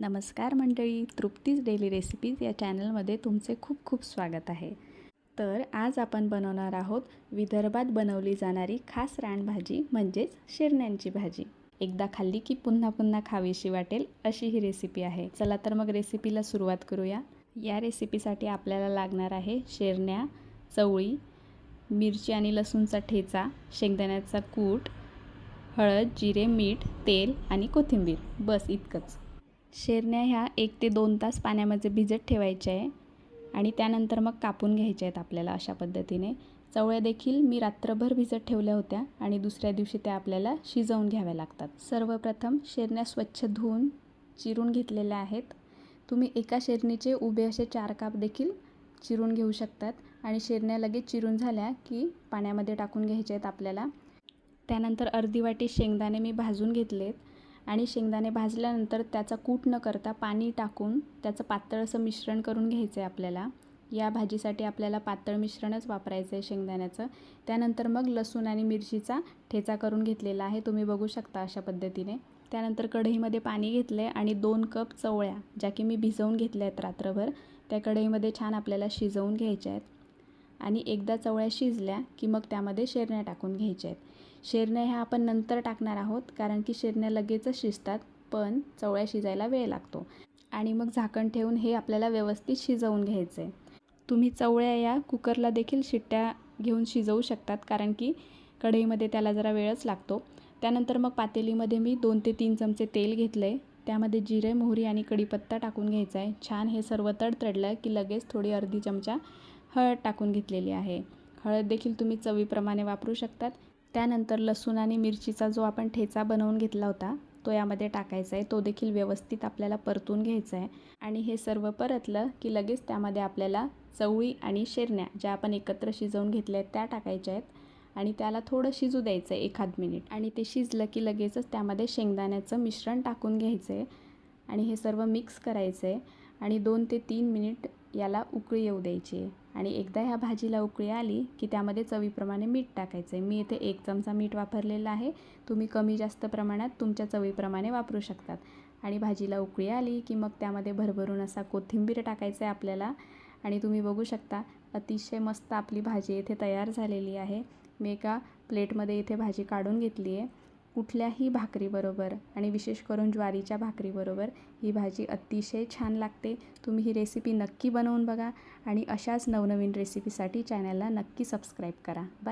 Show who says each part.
Speaker 1: नमस्कार मंडळी, Trupti's daily recipes या चॅनलमध्ये तुमचे खूप खूप स्वागत आहे। तर आज आपण बनवणार आहोत विदर्भात बनवली जाणारी खास रानभाजी म्हणजेच शेरण्यांची भाजी। एकदा खाल्ली की पुन्हा पुन्हा खावीशी वाटेल अशी ही रेसिपी आहे। चला तर मग रेसिपीला सुरुवात करूया। या रेसिपीसाठी आपल्याला लागणार आहे शेरण्या, चवळी, मिरची आणि लसूणचा ठेचा, शेंगदाण्याचा कूट, हळद, जिरे, मीठ, तेल आणि कोथिंबीर, बस इतकंच। शेरण्या ह्या 1 ते 2 तास पाण्यामध्ये भिजत ठेवायच्या आहे आणि त्यानंतर मग कापून घ्यायच्या आहेत आपल्याला अशा पद्धतीने। चवळ्या देखील मी रात्रभर भिजत ठेवल्या होत्या आणि दुसऱ्या दिवशी त्या आपल्याला शिजवून घ्याव्या लागतात। सर्वप्रथम शेरण्या स्वच्छ धुवून चिरून घेतलेल्या आहेत। तुम्ही एका शेरणीचे उभे असे 4 काप देखील चिरून घेऊ शकतात आणि शेरण्या लगेच चिरून झाल्या की पाण्यामध्ये टाकून घ्यायचे आहेत आपल्याला। त्यानंतर अर्धी वाटी शेंगदाणे मी भाजून घेतलेत आणि शेंगदाणे भाजल्यानंतर त्याचा कूट न करता पाणी टाकून त्याचं पातळ असं मिश्रण करून घ्यायचं आहे आपल्याला। या भाजीसाठी आपल्याला पातळ मिश्रणच वापरायचं आहे शेंगदाण्याचं। त्यानंतर मग लसूण आणि मिरचीचा ठेचा करून घेतलेला आहे, तुम्ही बघू शकता अशा पद्धतीने। त्यानंतर कढईमध्ये पाणी घेतले आणि 2 कप चवळ्या ज्या की मी भिजवून घेतल्या आहेत रात्रभर, त्या कढईमध्ये छान आपल्याला शिजवून घ्यायच्या आहेत। आणि एकदा चवळ्या शिजल्या की मग त्यामध्ये शेरण्या टाकून घ्यायच्या आहेत। शेरण्या ह्या आपण नंतर टाकणार आहोत कारण की शेरण्या लगेचच शिजतात, पण चवळ्या शिजायला वेळ लागतो। आणि मग झाकण ठेवून हे आपल्याला व्यवस्थित शिजवून घ्यायचे आहे। तुम्ही चवळ्या या कुकरला देखील शिट्ट्या घेऊन शिजवू शकतात कारण की कढईमध्ये त्याला जरा वेळच लागतो। त्यानंतर मग पातेलीमध्ये मी 2 ते 3 चमचे तेल घेतले, त्यामध्ये जिरे, मोहरी आणि कढीपत्ता टाकून घ्यायचा आहे। छान हे सर्व तडतडलं की लगेच थोडी अर्धी चमचा हळद टाकून घेतलेली आहे। हळद देखील तुम्ही चवीप्रमाणे वापरू शकतात। त्यानंतर लसूण आणि मिरचीचा जो आपण ठेचा बनवून घेतला होता तो यामध्ये टाकायचा आहे, तो देखील व्यवस्थित आपल्याला परतून घ्यायचा आहे। आणि हे सर्व परतलं की लगेच त्यामध्ये आपल्याला चवळी आणि शेरण्या ज्या आपण एकत्र शिजवून घेतल्या आहेत त्या टाकायच्या आहेत आणि त्याला थोडं शिजू द्यायचं आहे 1-2 मिनिट। आणि ते शिजलं की लगेचच त्यामध्ये शेंगदाण्याचं मिश्रण टाकून घ्यायचं आहे आणि हे सर्व मिक्स करायचं आहे आणि 2 ते 3 मिनिट याला उकळी येऊ द्यायची आहे। आणि एकदा ह्या भाजीला उकळी आली की त्यामध्ये चवीप्रमाणे मीठ टाकायचं आहे। मी इथे 1 चमचा मीठ वापरलेलं आहे, तुम्ही कमी जास्त प्रमाणात तुमच्या चवीप्रमाणे वापरू शकतात। आणि भाजीला उकळी आली की मग त्यामध्ये भरभरून असा कोथिंबीर टाकायचा आहे आपल्याला। आणि तुम्ही बघू शकता अतिशय मस्त आपली भाजी इथे तयार झालेली आहे। मी एका प्लेटमध्ये इथे भाजी काढून घेतली आहे। कुठल्याही भाकरीबरोबर आणि विशेष करून ज्वारीच्या भाकरीबरोबर ही भाजी अतिशय छान लागते। तुम्ही ही रेसिपी नक्की बनवून बघा आणि अशाच नवनवीन रेसिपीसाठी चॅनलला नक्की सबस्क्राईब करा। बाय।